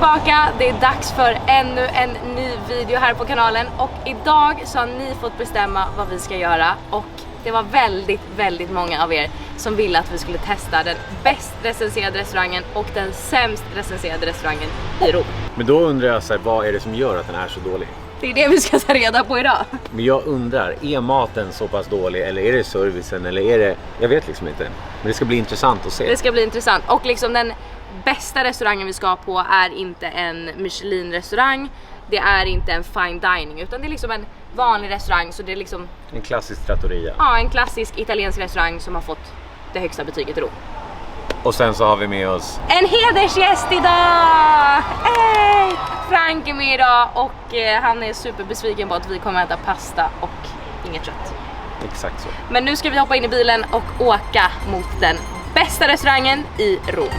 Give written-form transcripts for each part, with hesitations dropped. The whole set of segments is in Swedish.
tillbaka, det är dags för ännu en ny video här på kanalen. Och idag så har ni fått bestämma vad vi ska göra. Och det var väldigt många av er som ville att vi skulle testa den bäst recenserade restaurangen och den sämst recenserade restaurangen i Rom. Men då undrar jag så här, vad är det som gör att den är så dålig? Det är det vi ska ta reda på idag. Men jag undrar, är maten så pass dålig eller är det servicen eller är det... Jag vet liksom inte. Men det ska bli intressant att se. Det ska bli intressant. Och liksom den bästa restaurangen vi ska på är inte en Michelin-restaurang. Det är inte en fine dining utan det är liksom en vanlig restaurang. Så det är liksom... En klassisk trattoria. Ja, en klassisk italiensk restaurang som har fått det högsta betyget i Rom. Och sen så har vi med oss... En hedersgäst idag! Hey! Frank är med idag och han är superbesviken på att vi kommer äta pasta och inget kött. Exakt så. Men nu ska vi hoppa in i bilen och åka mot den bästa restaurangen i Rom.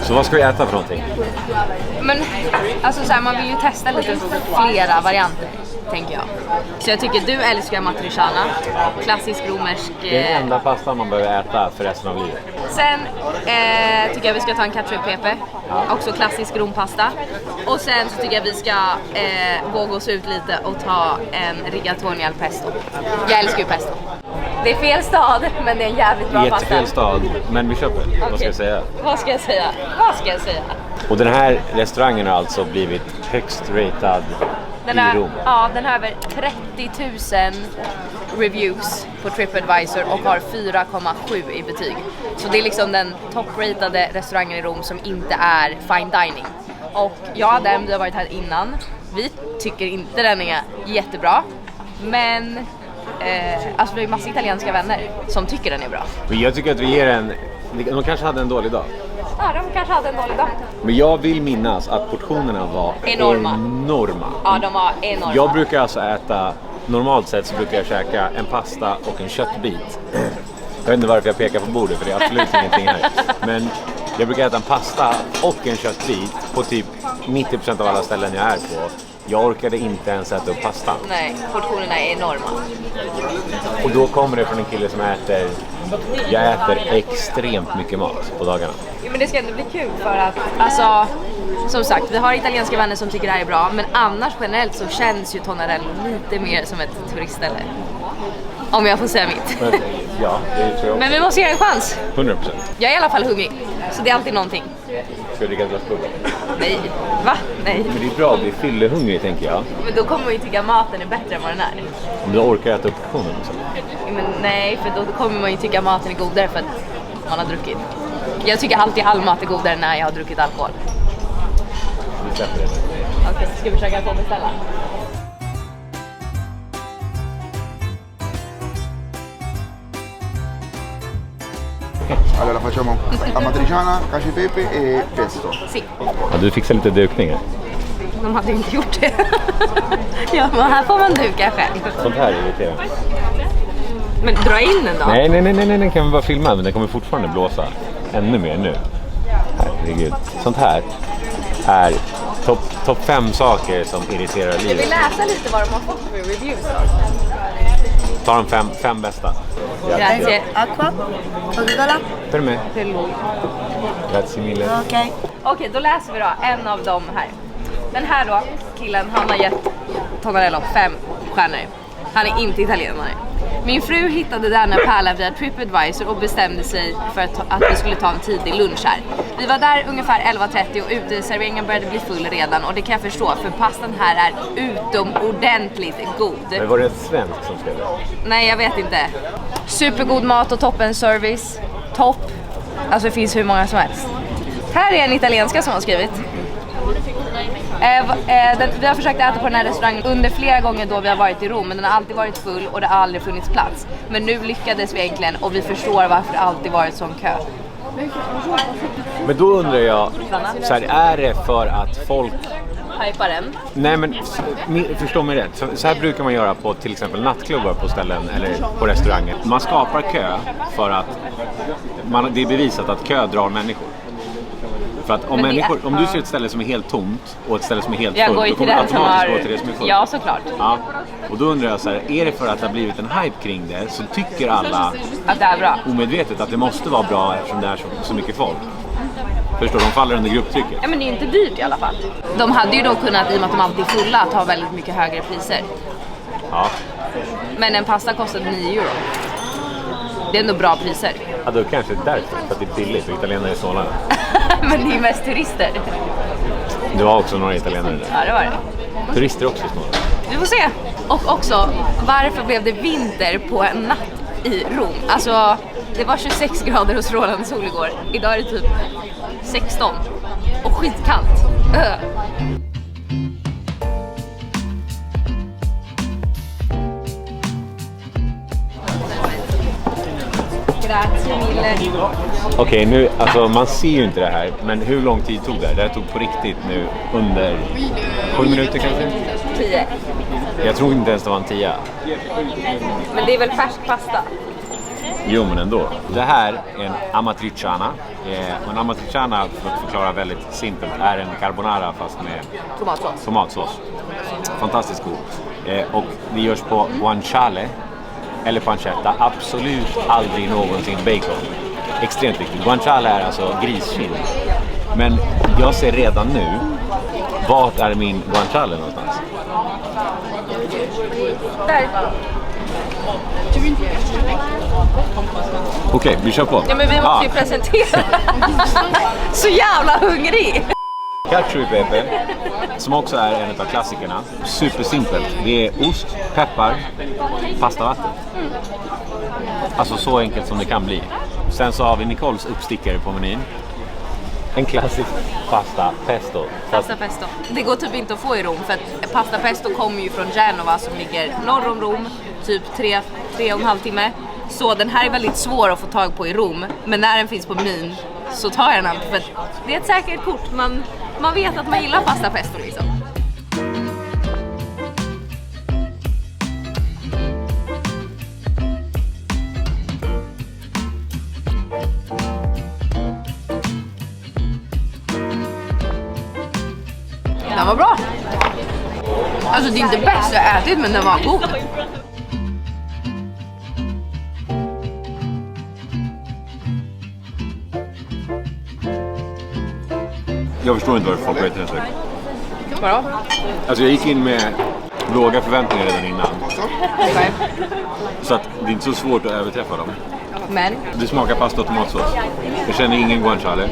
Så vad ska vi äta för någonting? Men alltså så här, man vill ju testa lite flera varianter, tänker jag. Så jag tycker du älskar matriciana, klassisk romersk. Det är den enda pasta man behöver äta för resten av livet. Sen tycker jag vi ska ta en cacio e pepe, också klassisk rompasta. Och sen så tycker jag vi ska våga oss ut lite och ta en rigatoni al pesto. Jag älskar ju pesto. Det är fel stad, men det är en jävligt bra pasta. Jättefel stad, men vi köper. Okay. Vad ska jag säga? Vad ska jag säga? Vad ska jag säga? Och den här restaurangen har alltså blivit högst ratad i Rom. Ja, den har över 30 000 reviews på TripAdvisor och har 4,7 i betyg. Så det är liksom den toppratade restaurangen i Rom som inte är fine dining. Och ja, vi har varit här innan. Vi tycker inte den är jättebra, men alltså vi har massa italienska vänner som tycker den är bra. Men jag tycker att vi ger en... De kanske hade en dålig dag. Ja, de kanske hade en dålig dag. Men jag vill minnas att portionerna var enorma. Ja, de var enorma. Jag brukar alltså äta... Normalt sett så brukar jag käka en pasta och en köttbit. Jag vet inte varför jag pekar på bordet, för det är absolut ingenting här. Men jag brukar äta en pasta och en köttbit på typ 90% av alla ställen jag är på. Jag orkade inte ens äta upp pastan. Nej, portionerna är enorma. Och då kommer det från en kille som äter... Jag äter extremt mycket mat på dagarna. Ja, men det ska ändå bli kul för att, alltså, som sagt, vi har italienska vänner som tycker det här är bra. Men annars generellt så känns ju Tonarello lite mer som ett turistställe. Om jag får säga mitt. Men, ja, det tror jag. Men vi måste ge en chans. 100%. Jag är i alla fall hungrig, så det är alltid någonting. Ska du dricka ett glas bubbel? Nej, va? Nej. Men det är bra att bli fyllehungrig, tänker jag. Men då kommer man ju tycka att maten är bättre än vad den är. Om du orkar äta upp portionen också. Men nej, för då kommer man ju tycka att maten är godare för att man har druckit. Jag tycker alltid all mat är godare när jag har druckit alkohol. Vi släpper det. Okej, ska vi försöka få beställa? Allora facciamo amatriciana, cacio e pepe e pesto. Si. Ja, du fixar lite dukningar. De hade inte gjort det. Ja, men här får man duka själv. Sånt här är irriterande. Men dra in den då. Nej, den kan vi bara filma, men den kommer fortfarande blåsa. Ännu mer nu. Herregud. Sånt här är topp 5 saker som irriterar livet. Jag vill läsa lite vad de har fått för reviews då. Ta de fem bästa. Grazie. Acqua? Coca-Cola? Per me. Hello. Grazie mille. Ok. Okej, då läser vi då en av dem här. Den här då, killen, han har gett Tonarello 5 stjärnor. Han är inte italienare. Min fru hittade denna pärla via TripAdvisor och bestämde sig för att vi skulle ta en tidig lunch här. Vi var där ungefär 11:30 och uteserveringen började bli full redan, och det kan jag förstå för pastan här är utomordentligt god. Men var det ett svensk som skrev det? Nej, jag vet inte. Supergod mat och toppen service. Topp. Alltså det finns hur många som helst. Här är en italienska som har skrivit. Vi har försökt äta på den här restaurangen under flera gånger då vi har varit i Rom, men den har alltid varit full och det har aldrig funnits plats. Men nu lyckades vi egentligen och vi förstår varför det alltid varit sån kö. Men då undrar jag, så här, är det för att folk Hypa den. Nej men förstå mig rätt. Så här brukar man göra på till exempel nattklubbar på ställen eller på restauranger. Man skapar kö för att det är bevisat att kö drar människor. För att om du ser ett ställe som är helt tomt och ett ställe som är helt fullt, då kommer du automatiskt gå till det som är fullt. Ja, såklart. Ja. Och då undrar jag så här, är det för att det har blivit en hype kring det så tycker alla att det är bra. Omedvetet att det måste vara bra eftersom det är så mycket folk. Förstår, de faller under grupptrycket. Ja, men det är inte dyrt i alla fall. De hade ju då kunnat, i och med att de alltid är fulla, att ha väldigt mycket högre priser. Ja. Men en pasta kostade 9 euro. Det är ändå bra priser. Ja, då kanske det är därför, för att det är billigt och italienare är sådana. Men det är mest turister. Du har också några italienare där. Ja, det var det. Turister också snarare. Vi får se. Och också, varför blev det vinter på en natt i Rom? Alltså, det var 26 grader och strålande sol igår. Idag är det typ 16. Och skitkallt. Grazie mille. Okej, nu, alltså man ser ju inte det här, men hur lång tid tog det här? Det här tog på riktigt nu under 7 minuter kanske? 10. Jag tror inte ens det var en 10. Men det är väl färsk pasta? Jo, men ändå. Det här är en amatriciana. Och en amatriciana, för att förklara väldigt simpelt, är en carbonara fast med tomatsås. Fantastiskt god. Och det görs på guanciale eller pancetta. Absolut aldrig någonsin bacon. Extremt viktigt. Guanciale är alltså griskind. Men jag ser redan nu, vart är min guanciale någonstans? Där. Okej, vi kör på. Ja, men vi måste ju presentera. Så jävla hungrig. Cacio e pepe, som också är en av klassikerna. Supersimpelt. Det är ost, peppar, pastavatten. Alltså så enkelt som det kan bli. Sen så har vi Nicoles uppstickare på menyn. En klassisk pasta pesto. Pasta pesto. Det går typ inte att få i Rom, för att pasta pesto kommer ju från Genova som ligger norr om Rom, typ 3,5 timme. Så den här är väldigt svår att få tag på i Rom, men när den finns på menyn så tar jag den alltid, för att det är ett säkert kort. Man vet att man gillar pasta pesto liksom. Den var bra. Alltså det är inte bäst jag har ätit, men den var god. Jag förstår inte varför folk vet det. Vadå? Alltså jag gick in med låga förväntningar redan innan. Okay. Så att det är inte så svårt att överträffa dem. Men? Det smakar pasta och tomatsås. Jag känner ingen guanciale.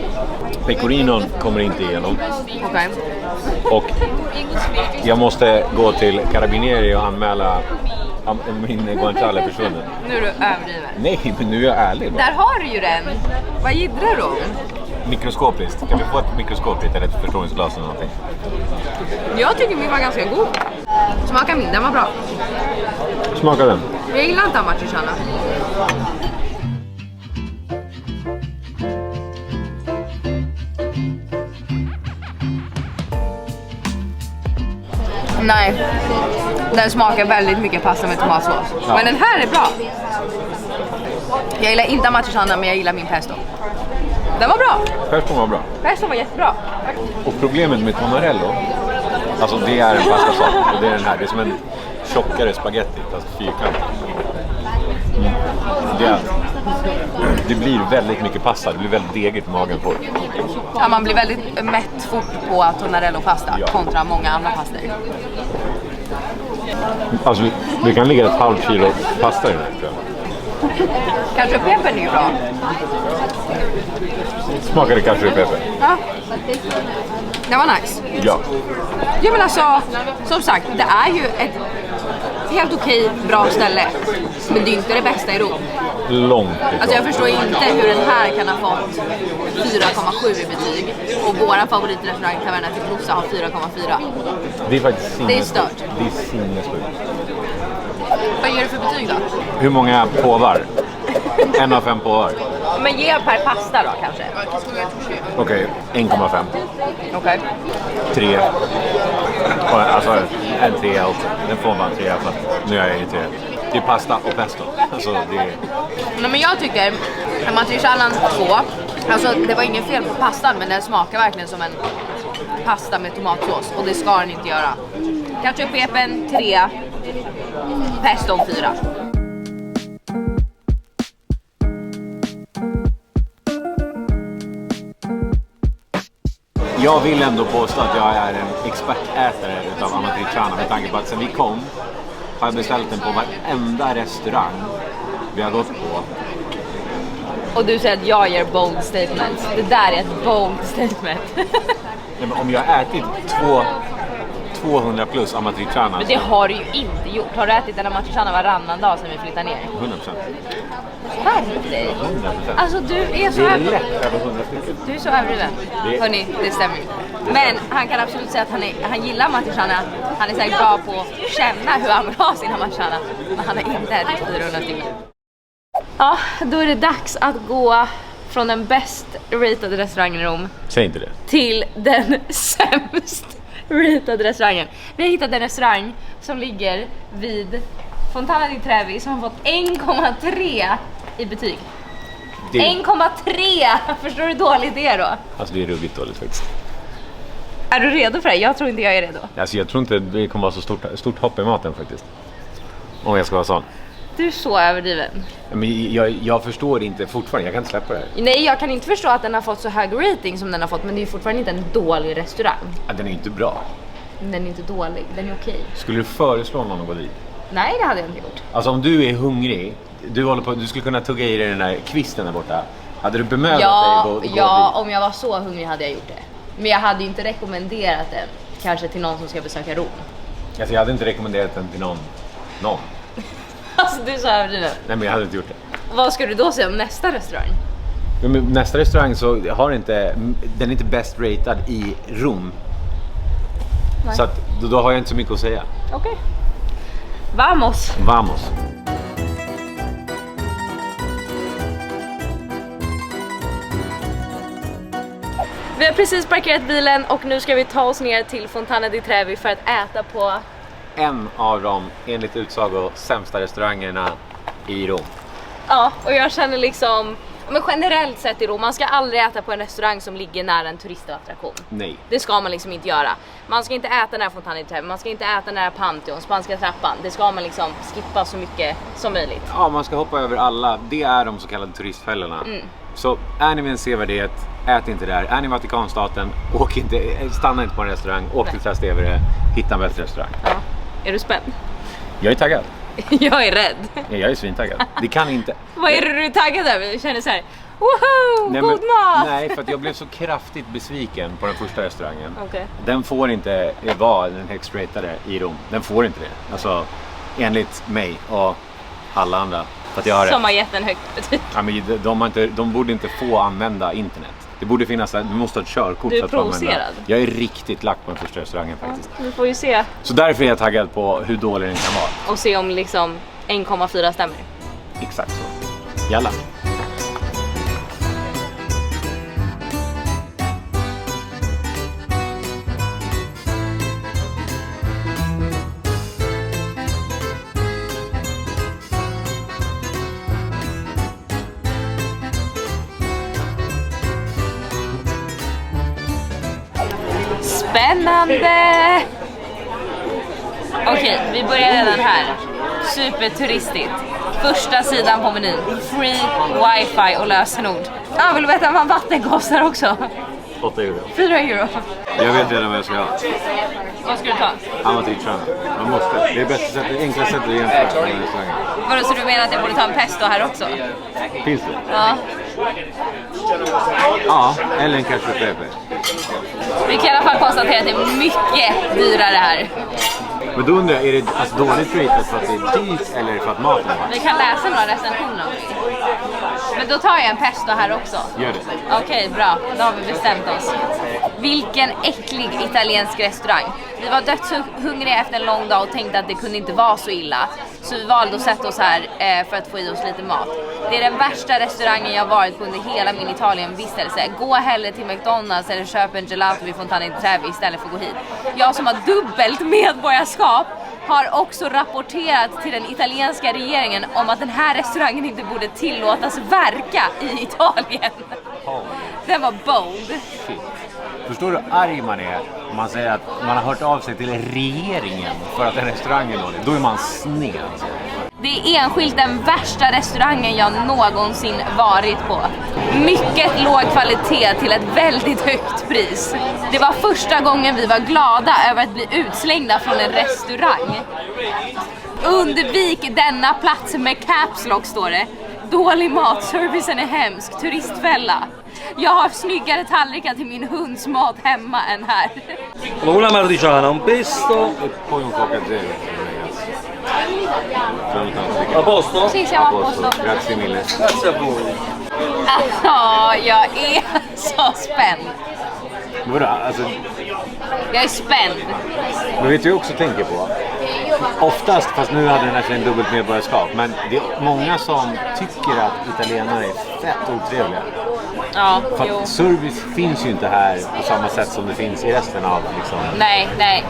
Pecorinon kommer inte igenom. Okej. Och jag måste gå till Carabinieri och anmäla min guanciale försvunnen. Nu är du överdriven. Nej, men nu är jag ärlig. Där har du ju den. Vad jiddrar du om? Mikroskopiskt. Kan vi få ett mikroskopigt eller ett förstoringsglas eller någonting? Jag tycker min var ganska god. Smaka min, den var bra. Smaka den. Jag gillar inte amatriciana. Nej, den smakar väldigt mycket pasta med tomatsås. Ja. Men den här är bra. Jag gillar inte amatriciana, men jag gillar min pesto. Den var bra. Pesto var bra. Pesto var jättebra. Och problemet med tonarello, alltså det är en pastasort och det är den här, det är som en tjockare spaghetti, alltså fyrkant. Det blir väldigt mycket pasta, det blir väldigt degigt i magen på. Ja, man blir väldigt mätt fort på tonarello-pasta kontra många andra pastor. Alltså det kan ligga ett halvt kilo pasta i den här, tror jag. Kanske peppern är ju bra. Smakade cacio e pepe? Ja. Det var nice. Ja. Ja, men alltså, som sagt, det är ju ett helt okej, bra ställe. Men det är inte det bästa i Rom. Långt ifrån. Alltså jag förstår inte hur den här kan ha fått 4,7 i betyg. Och våra favoritrestaurang Taverna till Rosa har 4,4. Det är faktiskt sinnessjukt. Det är stört. Det är sinnessjukt. Vad ger du för betyg då? Hur många påvar? 1 av 5 påvar. Men ge per pasta då kanske. Okej, 1,5. Okej. 3. Alltså en 3 också. Den får man 3 för att nu är jag irriterad. Det är pasta och pesto. Alltså det är... Nej, men jag tycker amatricianan 2. Alltså det var inget fel på pastan, men den smakar verkligen som en pasta med tomatsås. Och det ska den inte göra. Ketchup pepen 3. Pesto 4. Jag vill ändå påstå att jag är en expertätare utav amatriciana med tanke på att sen vi kom har jag beställt den på varenda restaurang vi har gått på. Och du säger att jag ger bold statements. Det där är ett bold statement. Nej, men om jag har ätit 200 plus amatriciana. Men det har du ju inte gjort. Har du ätit en amatriciana varannan dag sedan vi flyttade ner? 100%. Skärp dig. 100%. Alltså du är så Det är överdriven. lätt över 100 stycken. Du är så överdriven. Hörni, det stämmer ju. Men han kan absolut säga att han gillar amatriciana. Han är säkert bra på att känna hur han vill ha sin amatriciana. Men han har inte ätit 400 stycken. Ja, då är det dags att gå från den bäst ratade restaurangen i Rom Säg inte det. till den sämst ratade restaurangen. Vi har hittat en restaurang som ligger vid Fontana di Trevi som har fått 1,3 i betyg. 1,3! Förstår du hur dåligt det är då? Alltså det är ruggigt dåligt faktiskt. Är du redo för det? Jag tror inte jag är redo. Alltså jag tror inte det kommer vara så stort hopp i maten faktiskt. Om jag ska vara sån. Du är så överdriven. Men jag förstår inte fortfarande, jag kan inte släppa det här. Nej, jag kan inte förstå att den har fått så hög rating som den har fått. Men det är fortfarande inte en dålig restaurang. Ja, den är inte bra. Den är inte dålig, den är okej. Skulle du föreslå någon att gå dit? Nej, det hade jag inte gjort. Alltså om du är hungrig, du skulle kunna tugga i dig den där kvisten där borta. Hade du bemödat dig att gå dit? Ja, om jag var så hungrig hade jag gjort det. Men jag hade ju inte rekommenderat den. Kanske till någon som ska besöka Rom. Alltså jag hade inte rekommenderat den till någon. Alltså du är så överdriven. Nej, men jag hade inte gjort det. Vad ska du då säga om nästa restaurang? Men nästa restaurang så har den är inte best ratad i Rom. Nej. Så att, då har jag inte så mycket att säga. Okej. Vamos! Vamos! Vi har precis parkerat bilen och nu ska vi ta oss ner till Fontana di Trevi för att äta på... En av de, enligt utsago, sämsta restaurangerna i Rom. Ja, och jag känner liksom... Men generellt sett i Rom, man ska aldrig äta på en restaurang som ligger nära en turistattraktion. Nej. Det ska man liksom inte göra. Man ska inte äta nära Fontana di Trevi, man ska inte äta nära Pantheon, Spanska trappan. Det ska man liksom skippa så mycket som möjligt. Ja, man ska hoppa över alla. Det är de så kallade turistfällorna. Så är ni vid en sevärdhet, ät inte där. Är ni i Vatikanstaten, stanna inte på en restaurang. Åk till Trastevere, hitta en bättre restaurang. Ja. Är du spänd? Jag är taggad. Jag är rädd. Ja, jag är svintaggad. Det kan inte. Vad är det du är taggad över? Jag känner så här: woho, god mat! Nej, för att jag blev så kraftigt besviken på den första restaurangen. Okej. Den får inte vara den högst ratade i Rom. Den får inte det. Alltså, enligt mig och alla andra. För att jag har Som har gett en högt betyg. Ja, men de borde inte få använda internet. Det borde finnas, du måste ha ett körkort. Du är för att få använda. provocerad. Jag är riktigt lack på den första restaurangen faktiskt. Vi får ju se Så därför är jag taggad på hur dålig den kan vara. och se om liksom 1,4 stämmer. Exakt så. Jalla. Spännande! Okej, vi börjar redan här. Superturistigt. Första sidan på menyn. Free wifi och lösenord. Ja, vill du veta vad vatten kostar också? 8 euro. 4 euro. Jag vet redan vad jag ska ha. Vad ska du ta? Amatriciana. Man måste. Det är bästa sättet, enklaste sättet att jämföra med restaurangen. Vadå, så du menar att jag borde ta en pesto här också? Finns det? Ja. Ja, eller en ketchup pepe. Vi kan i alla fall konstatera att det är mycket dyrare här. Men då undrar jag, är det alltså dåligt ratat för att det är dyrt eller för att maten är Vi kan läsa några recensioner. Men då tar jag en pesto här också. Gör det. Okej, bra. Då har vi bestämt oss. Vilken äcklig italiensk restaurang. Vi var dödshungriga efter en lång dag och tänkte att det kunde inte vara så illa. Så vi valde att sätta oss här för att få i oss lite mat. Det är den värsta restaurangen jag varit på under hela min Italien-vistelse. Gå hellre till McDonalds eller köp en gelato vid Fontana di Trevi istället för att gå hit. Jag som har dubbelt medborgarskap har också rapporterat till den italienska regeringen om att den här restaurangen inte borde tillåtas verka i Italien. Den var bold. Shit. Förstår du hur arg man är om man säger att man har hört av sig till regeringen för att en restaurang är dålig? Då är man sned. Alltså. Det är enskilt den värsta restaurangen jag någonsin varit på. Mycket låg kvalitet till ett väldigt högt pris. Det var första gången vi var glada över att bli utslängda från en restaurang. Undvik denna plats med caps lock, står det. Dålig mat, servicen är hemsk, turistfälla. Jag har snyggare tallrikar till min hunds mat hemma än här. Una matriciana, un pesto. E poi un coca zero. A posto? Sì, siamo a posto. Grazie mille. Grazie a voi. Alltså, jag är så spänd. Vadå? Alltså, Jag är spänd. men vet du jag också tänker på? Oftast, fast nu hade den här en dubbelt medborgarskap, men det är många som tycker att italienare är fett otrevliga. Ja, För jo. att service finns ju inte här på samma sätt som det finns i resten av liksom. Nej.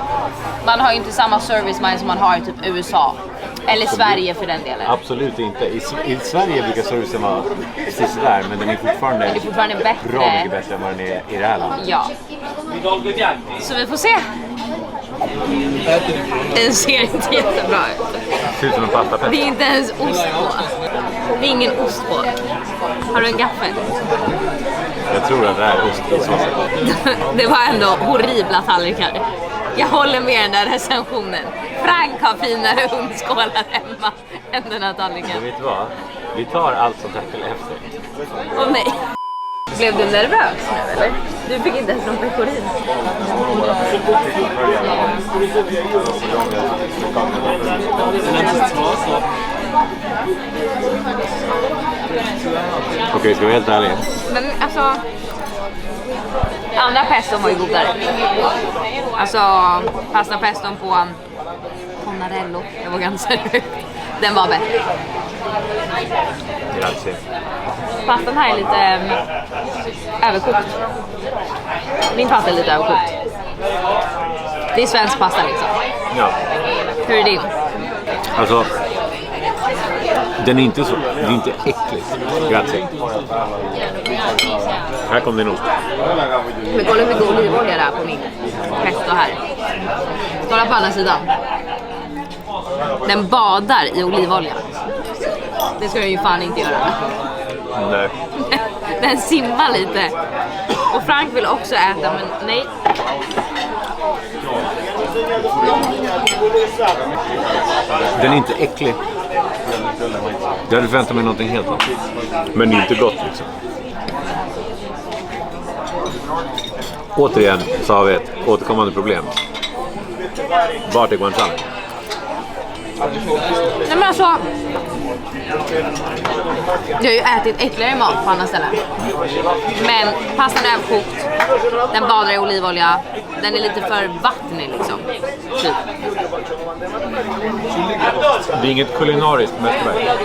Man har ju inte samma service mind som man har i typ USA. Eller Sverige för den delen. Absolut inte. I Sverige brukar servicen vara precis där, men den är fortfarande bättre. bra mycket bättre än vad den är i det här landet. Ja. Så vi får se. Den ser inte jättebra ut. Ser ut som en pastapett. Det är inte ens ost på. Det är ingen ost på. Har du en gaffel? Jag tror att det här är ost i såsen. Det var ändå horribla tallrikar. Jag håller med den där recensionen. Frank har finare hundskålar hemma än den här tallriken. Men vet du vad? Vi tar allt sånt här till efter. Åh nej. Blev du nervös nu eller? Du fick inte ens någon pecorin. Okej, ska vi vara helt ärliga? Men alltså, andra peston var ju godare. Alltså pasta peston på Ponarello, det var ganska högt. Den var bättre. Grazie. Pastan här är lite överkokt. Min pasta är lite överkokt. Det är svensk pasta liksom. Ja, Hur är din? alltså den är inte så, det är inte äckligt. Grazie. Här kom det nog. Men kolla hur mycket olivolja det är på min pesto här. Kolla på andra sidan. Den badar i olivolja. Det ska jag ju fan inte göra. Nej. Den simmar lite. Och Frank vill också äta, men nej. Den är inte äcklig. Jag hade förväntat mig någonting helt annat. Men det är inte gott liksom. Återigen så har vi ett återkommande problem. Vart är guanciale? Nej men alltså, jag har ju ätit äckligare mat på andra ställen. Men pastan är överkokt. Den badar i olivolja. Den är lite för vattnig liksom. Typ. Det är inget kulinariskt mästerverk.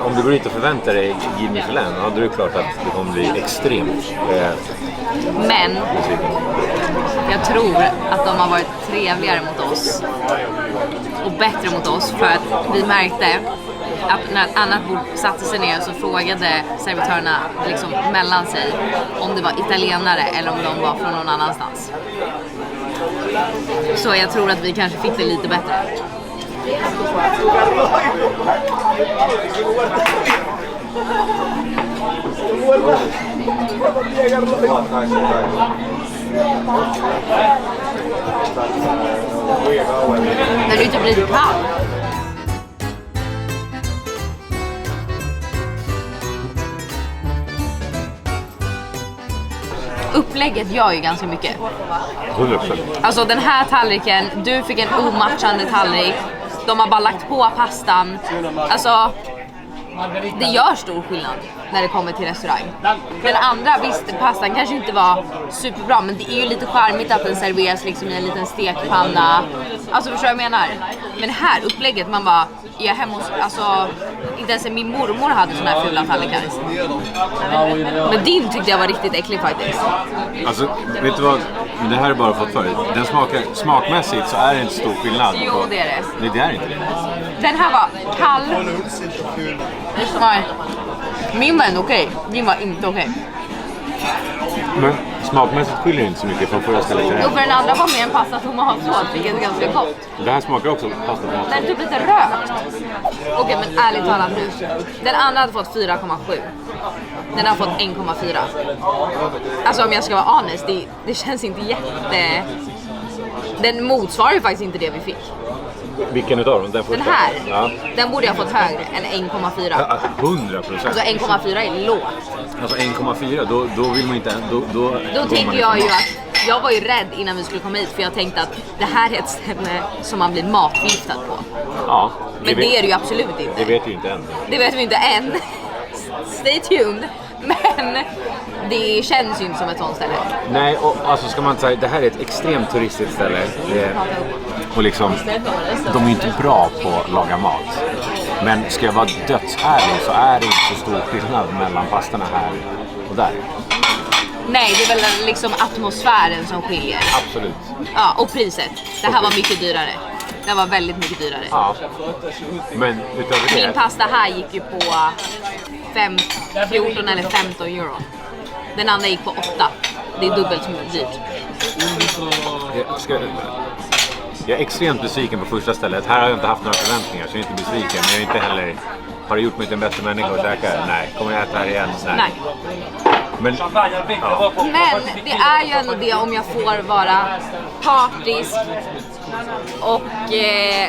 Om du går hit och förväntar dig Guide Michelin, då hade du klart att det kommer bli extremt Men besviken. jag tror att de har varit trevligare mot oss. Och bättre mot oss. För att vi märkte att när ett annat bord satte sig ner så frågade servitörerna liksom mellan sig om det var italienare eller om de var från någon annanstans. Så jag tror att vi kanske fick det lite bättre. Men det är typ lite kallt. Upplägget gör ju ganska mycket. 100%. Alltså den här tallriken, du fick en omatchande tallrik. De har bara lagt på pastan. Alltså, det gör stor skillnad. när det kommer till restaurang. Den andra, visst, pastan kanske inte var superbra, men det är ju lite charmigt att den serveras liksom i en liten stekpanna. Alltså förstår jag vad jag menar? Men här, upplägget, man bara, är jag hemma hos, alltså inte ens min mormor hade såna här fula tallrikar. Men din tyckte jag var riktigt äcklig faktiskt. Alltså, vet du vad? Men det här är bara fått förut. Den smakmässigt så är det inte stor skillnad. Jo, det är det. Nej, det är inte det. Den här var kall. Min var ändå okej. Din var inte okej. Men smakmässigt skiljer inte så mycket från förra stället till det Jo, här. för den andra var mer en pasta tomatsås, vilket är ganska gott. Det här smakar också pasta på Den är typ lite rökt. Okej, men ärligt talat nu. Den andra hade fått 4,7. Den har fått 1,4. Alltså om jag ska vara honest, det känns inte jätte... Den motsvarar ju faktiskt inte det vi fick. Vilken utav dem? Den första? Den här, Ja. den borde jag ha fått högre än 1,4. Ja, 100%. Alltså 1,4 är lågt. Alltså 1,4, då vill man inte... Då tänker jag ju att jag var ju rädd innan vi skulle komma hit, för jag tänkte att det här är ett ställe som man blir matförgiftad på. Ja. Men det är det ju absolut inte. Det vet vi inte än. Det vet vi inte än. Stay tuned. Men det känns ju inte som ett sånt ställe. Nej, och alltså ska man säga, det här är ett extremt turistiskt ställe. Och liksom, de är inte bra på att laga mat. Men ska jag vara dödsärlig så är det inte så stor skillnad mellan pastorna här och där. Nej, det är väl liksom atmosfären som skiljer. Absolut. Ja, och priset. Det här var mycket dyrare. Det var väldigt mycket dyrare. Ja. Men utöver Min det... pasta här gick ju på 14 eller 15 euro. Den andra gick på 8. Det är dubbelt så dyrt. Jag är extremt besviken på första stället. Här har jag inte haft några förväntningar så jag är inte besviken. Men jag är inte heller... Har det gjort mig till en bättre människa att käka? Nej. Kommer jag äta här igen? Nej. Men... Ja. Men det är ju ändå det, om jag får vara partisk och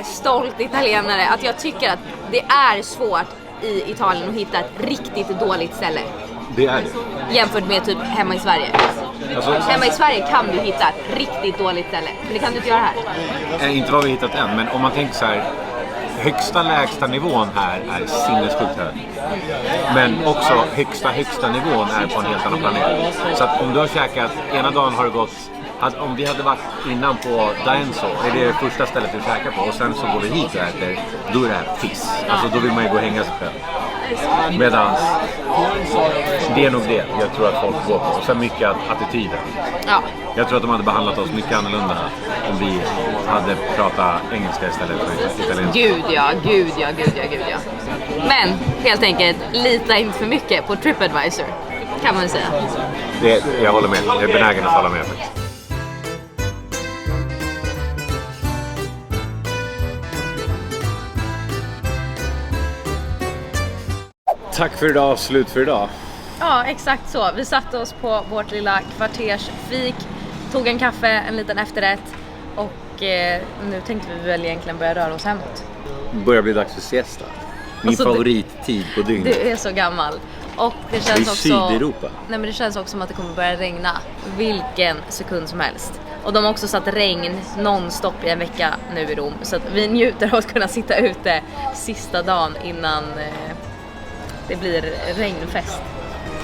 stolt italienare, att jag tycker att det är svårt i Italien att hitta ett riktigt dåligt ställe. Det är det. Jämfört med typ hemma i Sverige. Alltså, Hemma i Sverige kan du hitta ett riktigt dåligt ställe. Men det kan du inte göra här. inte vad vi hittat än, men om man tänker så här. Lägsta nivån här är sinnessjukt hög. Men också högsta nivån är på en helt annan planet. Så att om du har käkat, ena dagen har det gått, om vi hade varit innan på D'Aenzo, är det första stället du käkar på, och sen så går vi hit och äter, då är det här piss. Alltså då vill man ju gå och hänga sig själv. Medans det är nog det jag tror att folk går på. Och sen mycket attityden. Ja. Jag tror att de hade behandlat oss mycket annorlunda om vi hade pratat engelska istället för italienska. Gud ja. Men helt enkelt, lita inte för mycket på TripAdvisor, kan man säga. Jag håller med. Jag är benägen att hålla med. Tack för idag, slut för idag. Ja, exakt så. Vi satte oss på vårt lilla kvartersfik, tog en kaffe, en liten efterrätt och nu tänkte vi väl egentligen börja röra oss hemåt. Börjar bli dags för siesta. Min Alltså, favorittid på dygnet. Du är så gammal. Och det känns I också... Sydeuropa. Nej, men det känns också som att det kommer börja regna vilken sekund som helst. Och de har också satt regn nonstop i en vecka nu i Rom. Så att vi njuter av att kunna sitta ute sista dagen innan det blir regnfest.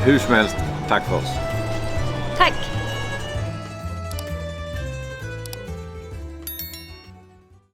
Hur som helst, tack för oss. Tack!